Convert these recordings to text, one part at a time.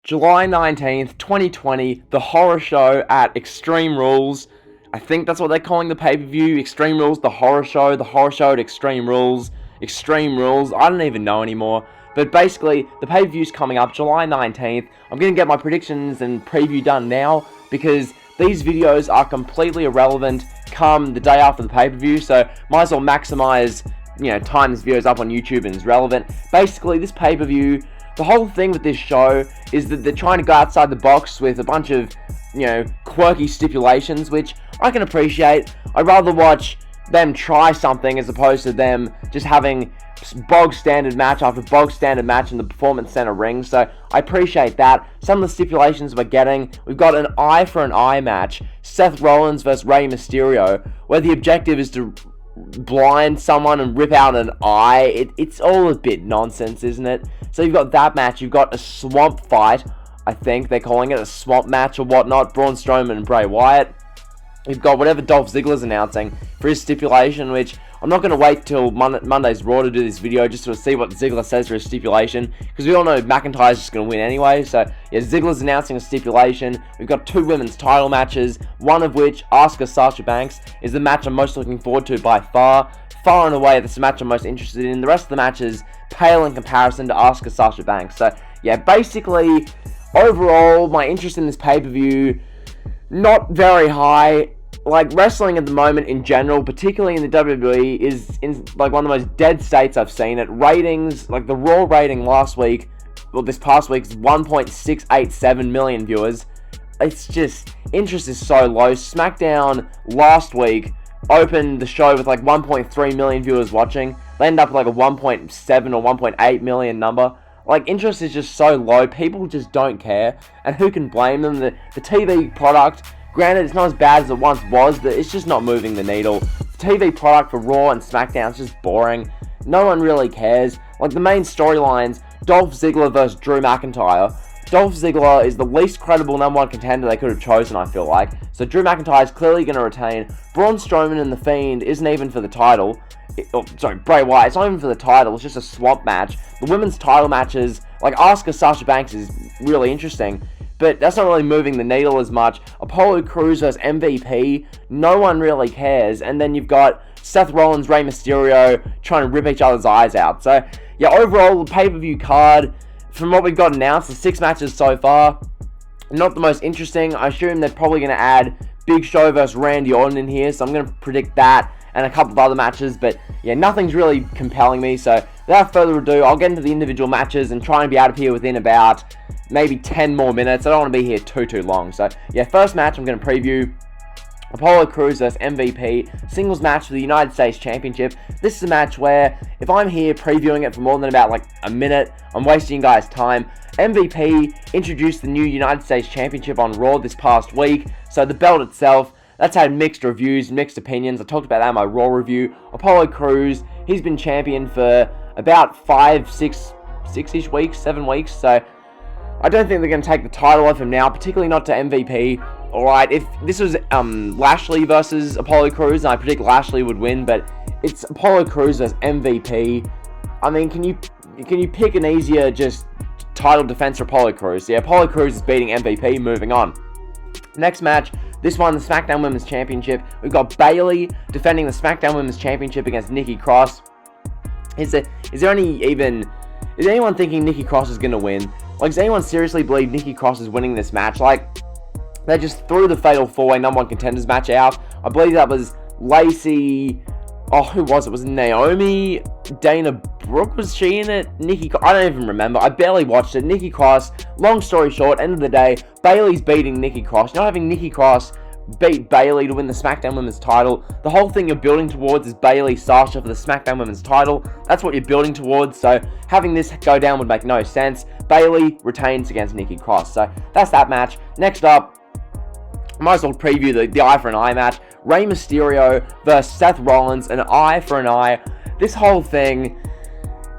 July 19th, 2020, the horror show at Extreme Rules. I think that's what they're calling the pay-per-view. Extreme Rules, the horror show at Extreme Rules. Extreme Rules, I don't even know anymore. But basically, the pay-per-view's coming up July 19th. I'm going to get my predictions and preview done now because these videos are completely irrelevant come the day after the pay-per-view, so might as well maximize, time this video's up on YouTube and is relevant. Basically, this pay-per-view, the whole thing with this show is that they're trying to go outside the box with a bunch of, quirky stipulations, which I can appreciate. I'd rather watch them try something as opposed to them just having bog standard match after bog standard match in the Performance Center ring, so I appreciate that. Some of the stipulations we're getting, we've got an eye for an eye match, Seth Rollins versus Rey Mysterio, where the objective is to blind someone and rip out an eye. It's all a bit nonsense, isn't it? So you've got that match, you've got a swamp fight, I think they're calling it a swamp match or whatnot, Braun Strowman and Bray Wyatt. You've got whatever Dolph Ziggler's announcing for his stipulation, which I'm not going to wait till Monday's Raw to do this video just to see what Ziggler says for his stipulation, because we all know McIntyre's just going to win anyway. So yeah, Ziggler's announcing a stipulation. We've got 2 women's title matches, one of which, Asuka Sasha Banks, is the match I'm most looking forward to by far. Far and away, that's the match I'm most interested in. The rest of the matches pale in comparison to Asuka Sasha Banks. So yeah, basically, overall, my interest in this pay-per-view, not very high. Like, wrestling at the moment in general, particularly in the WWE, is in like one of the most dead states I've seen it. Ratings, like the Raw rating last week, this past week, is 1.687 million viewers. It's just, interest is so low. SmackDown last week opened the show with like 1.3 million viewers watching. They ended up with like a 1.7 or 1.8 million number. Like, interest is just so low. People just don't care. And who can blame them? The TV product, granted, it's not as bad as it once was, but it's just not moving the needle. The TV product for Raw and SmackDown is just boring. No one really cares. Like, the main storylines, Dolph Ziggler versus Drew McIntyre. Dolph Ziggler is the least credible number 1 contender they could have chosen, I feel like. So Drew McIntyre is clearly going to retain. Braun Strowman and The Fiend isn't even for the title. Bray Wyatt, it's not even for the title, it's just a swamp match. The women's title matches, like Asuka Sasha Banks, is really interesting, but that's not really moving the needle as much. Apollo Crews versus MVP, no one really cares. And then you've got Seth Rollins, Rey Mysterio trying to rip each other's eyes out. So yeah, overall, the pay-per-view card, from what we've got announced, the 6 matches so far, not the most interesting. I assume they're probably going to add Big Show versus Randy Orton in here, so I'm going to predict that and a couple of other matches, but yeah, nothing's really compelling me. So without further ado, I'll get into the individual matches and try and be out of here within about maybe 10 more minutes. I don't want to be here too long. So yeah, first match I'm going to preview, Apollo Crews versus MVP, singles match for the United States Championship. This is a match where if I'm here previewing it for more than about like a minute, I'm wasting you guys' time. MVP introduced the new United States Championship on Raw this past week, so the belt itself, that's had mixed reviews, mixed opinions. I talked about that in my Raw review. Apollo Crews, he's been champion for about 6-ish weeks, 7 weeks, so I don't think they're going to take the title off him now, particularly not to MVP. Alright, if this was Lashley versus Apollo Crews, and I predict Lashley would win, but it's Apollo Crews versus MVP. I mean, can you pick an easier just title defense for Apollo Crews? Yeah, Apollo Crews is beating MVP, moving on. Next match, this one, the SmackDown Women's Championship. We've got Bayley defending the SmackDown Women's Championship against Nikki Cross. Is anyone thinking Nikki Cross is going to win? Like, does anyone seriously believe Nikki Cross is winning this match? Like, they just threw the Fatal 4-Way number 1 contenders match out. I believe that was Lacey. Oh, who was it? Was it Naomi? Dana Brooke? Was she in it? Nikki, I don't even remember. I barely watched it. Nikki Cross, long story short, end of the day, Bayley's beating Nikki Cross. You're not having Nikki Cross beat Bayley to win the SmackDown Women's title. The whole thing you're building towards is Bayley Sasha for the SmackDown Women's title. That's what you're building towards, so having this go down would make no sense. Bayley retains against Nikki Cross, so that's that match. Next up, might as well preview the eye for an eye match. Rey Mysterio versus Seth Rollins, an eye for an eye. This whole thing,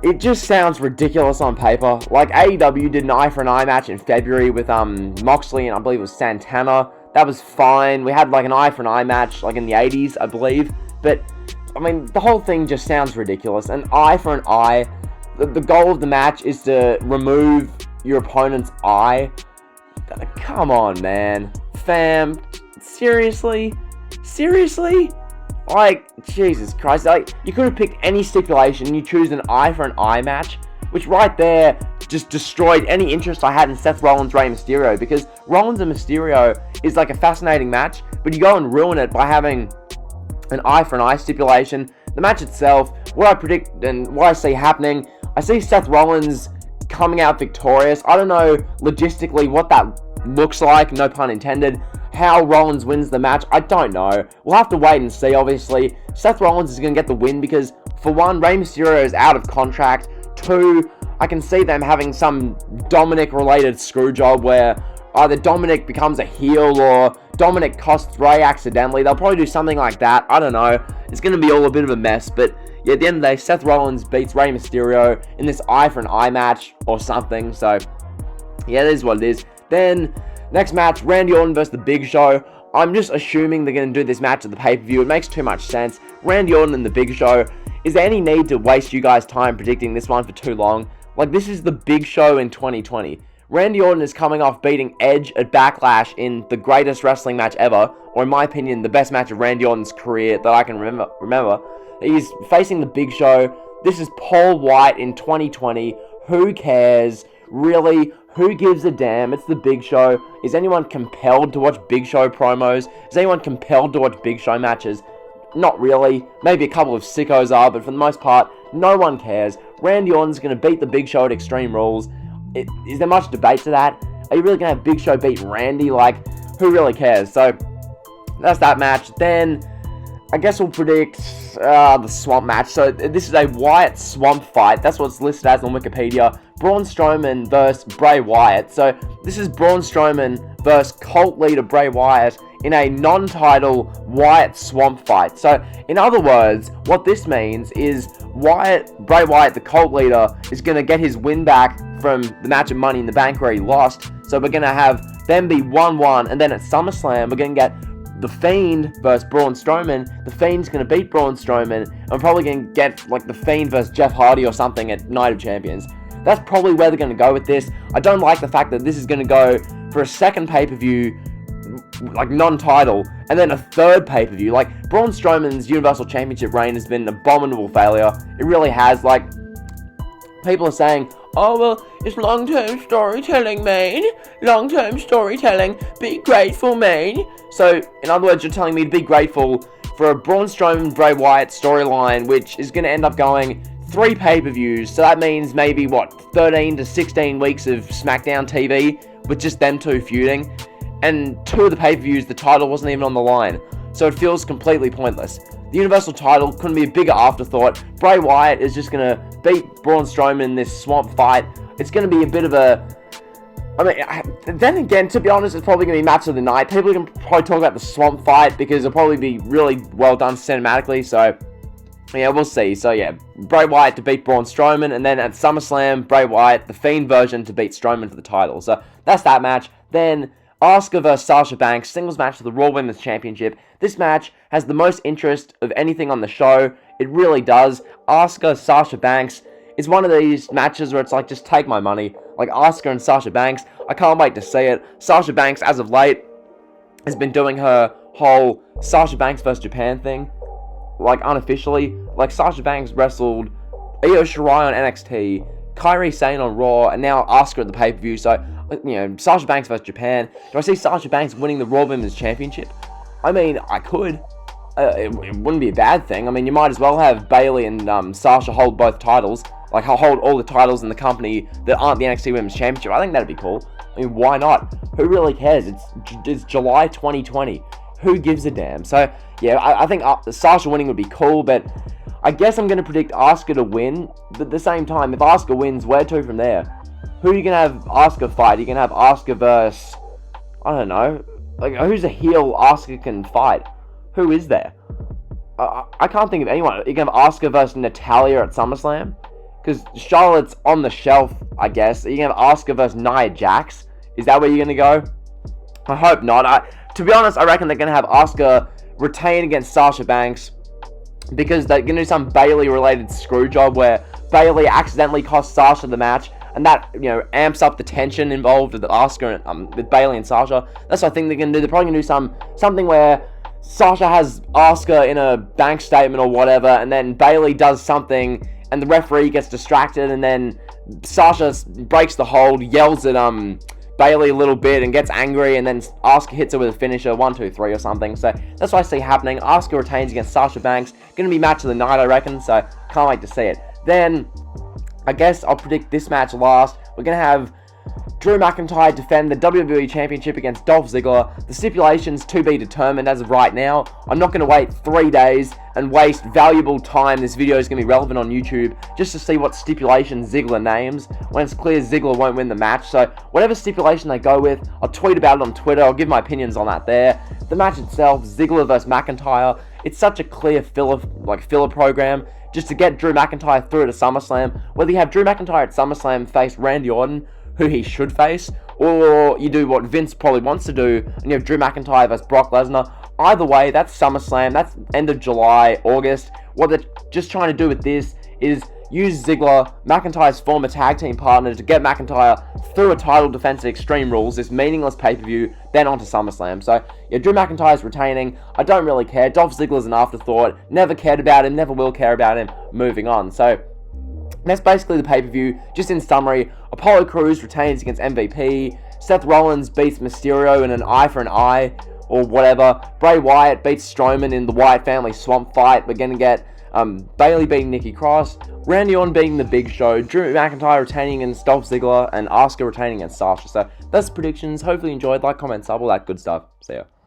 it just sounds ridiculous on paper. Like, AEW did an eye for an eye match in February with Moxley and I believe it was Santana. That was fine. We had like an eye for an eye match like in the 80s, I believe. But, I mean, the whole thing just sounds ridiculous. An eye for an eye. The goal of the match is to remove your opponent's eye. Come on, man. Fam, seriously? Seriously? Like, Jesus Christ. Like, you could have picked any stipulation. You choose an eye for an eye match, which right there just destroyed any interest I had in Seth Rollins, Rey Mysterio, because Rollins and Mysterio is like a fascinating match, but you go and ruin it by having an eye for an eye stipulation. The match itself, what I predict and what I see happening, I see Seth Rollins coming out victorious. I don't know logistically what that looks like, no pun intended. How Rollins wins the match, I don't know. We'll have to wait and see, obviously. Seth Rollins is going to get the win because, for one, Rey Mysterio is out of contract. Two, I can see them having some Dominic-related screwjob where either Dominic becomes a heel or Dominic costs Rey accidentally. They'll probably do something like that. I don't know. It's going to be all a bit of a mess, but yeah, at the end of the day, Seth Rollins beats Rey Mysterio in this eye for an eye match or something. So, yeah, that is what it is. Then, next match, Randy Orton versus The Big Show. I'm just assuming they're going to do this match at the pay-per-view. It makes too much sense. Randy Orton and The Big Show. Is there any need to waste you guys' time predicting this one for too long? Like, this is The Big Show in 2020. Randy Orton is coming off beating Edge at Backlash in the greatest wrestling match ever, or in my opinion, the best match of Randy Orton's career that I can remember. He's facing The Big Show. This is Paul White in 2020. Who cares? Really? Who gives a damn? It's The Big Show. Is anyone compelled to watch Big Show promos? Is anyone compelled to watch Big Show matches? Not really. Maybe a couple of sickos are, but for the most part, no one cares. Randy Orton's going to beat The Big Show at Extreme Rules. Is there much debate to that? Are you really going to have Big Show beat Randy? Like, who really cares? So, that's that match. Then, I guess we'll predict the Swamp match. So, this is a Wyatt Swamp fight. That's what it's listed as on Wikipedia. Braun Strowman versus Bray Wyatt. So, this is Braun Strowman versus cult leader Bray Wyatt in a non-title Wyatt Swamp fight. So, in other words, what this means is Bray Wyatt, the cult leader, is going to get his win back from the match of Money in the Bank where he lost. So we're going to have them be 1-1, and then at SummerSlam, we're going to get The Fiend versus Braun Strowman. The Fiend's going to beat Braun Strowman, and we're probably going to get, like, The Fiend versus Jeff Hardy or something at Night of Champions. That's probably where they're going to go with this. I don't like the fact that this is going to go for a second pay-per-view, like, non-title, and then a third pay-per-view. Like, Braun Strowman's Universal Championship reign has been an abominable failure. It really has. Like, people are saying, oh, well, it's long-term storytelling, man. Long-term storytelling. Be grateful, man. So, in other words, you're telling me to be grateful for a Braun Strowman Bray Wyatt storyline, which is going to end up going 3 pay-per-views. So that means maybe, 13 to 16 weeks of SmackDown TV with just them two feuding. And 2 of the pay-per-views, the title wasn't even on the line. So it feels completely pointless. The Universal title couldn't be a bigger afterthought. Bray Wyatt is just going to beat Braun Strowman in this swamp fight. It's going to be a bit of a... I mean, then again, to be honest, it's probably going to be match of the night. People can probably talk about the swamp fight because it'll probably be really well done cinematically. So, yeah, we'll see. So, yeah, Bray Wyatt to beat Braun Strowman. And then at SummerSlam, Bray Wyatt, the Fiend version, to beat Strowman for the title. So, that's that match. Then Asuka vs. Sasha Banks, singles match for the Raw Women's Championship. This match has the most interest of anything on the show. It really does. Asuka, Sasha Banks is one of these matches where it's like, just take my money. Like, Asuka and Sasha Banks, I can't wait to see it. Sasha Banks, as of late, has been doing her whole Sasha Banks vs. Japan thing, like, unofficially. Like, Sasha Banks wrestled Io Shirai on NXT, Kairi Sane on Raw, and now Asuka at the pay-per-view. So, you know, Sasha Banks vs. Japan. Do I see Sasha Banks winning the Raw Women's Championship? I mean, I could. It wouldn't be a bad thing. I mean, you might as well have Bayley and Sasha hold both titles. Like, hold all the titles in the company that aren't the NXT Women's Championship. I think that'd be cool. I mean, why not? Who really cares? It's July 2020. Who gives a damn? So, yeah, I think Sasha winning would be cool, but I guess I'm going to predict Asuka to win. But at the same time, if Asuka wins, where to from there? Who are you going to have Asuka fight? Are you going to have Asuka versus... I don't know. Like, who's a heel Asuka can fight? Who is there? I can't think of anyone. You can have Asuka versus Natalya at SummerSlam. Because Charlotte's on the shelf, I guess. You can have Asuka versus Nia Jax. Is that where you're going to go? I hope not. To be honest, I reckon they're going to have Asuka retain against Sasha Banks. Because they're going to do some Bayley-related screwjob where Bayley accidentally cost Sasha the match. And and that, amps up the tension involved with Asuka and with Bayley and Sasha. That's what I think they're gonna do. They're probably gonna do something where Sasha has Asuka in a bank statement or whatever, and then Bayley does something, and the referee gets distracted, and then Sasha breaks the hold, yells at Bayley a little bit, and gets angry, and then Asuka hits her with a finisher, 1, 2, 3 or something. So that's what I see happening. Asuka retains against Sasha Banks. Gonna be match of the night, I reckon. So can't wait to see it. Then I guess I'll predict this match last. We're gonna have Drew McIntyre defend the WWE Championship against Dolph Ziggler. The stipulation's to be determined as of right now. I'm not going to wait 3 days and waste valuable time. This video is going to be relevant on YouTube just to see what stipulation Ziggler names when it's clear Ziggler won't win the match. So whatever stipulation they go with, I'll tweet about it on Twitter. I'll give my opinions on that there. The match itself, Ziggler versus McIntyre. It's such a clear filler program just to get Drew McIntyre through to SummerSlam. Whether you have Drew McIntyre at SummerSlam face Randy Orton, who he should face, or you do what Vince probably wants to do, and you have Drew McIntyre versus Brock Lesnar. Either way, that's SummerSlam, that's end of July, August. What they're just trying to do with this is use Ziggler, McIntyre's former tag team partner, to get McIntyre through a title defense at Extreme Rules, this meaningless pay-per-view, then onto SummerSlam. So, yeah, Drew McIntyre's retaining. I don't really care. Dolph Ziggler's an afterthought. Never cared about him, never will care about him. Moving on. So, that's basically the pay-per-view. Just in summary, Apollo Crews retains against MVP. Seth Rollins beats Mysterio in an eye for an eye, or whatever. Bray Wyatt beats Strowman in the Wyatt family swamp fight. We're going to get Bayley beating Nikki Cross. Randy Orton beating The Big Show. Drew McIntyre retaining against Dolph Ziggler. And Asuka retaining against Sasha. So that's predictions. Hopefully you enjoyed. Like, comment, sub, all that good stuff. See ya.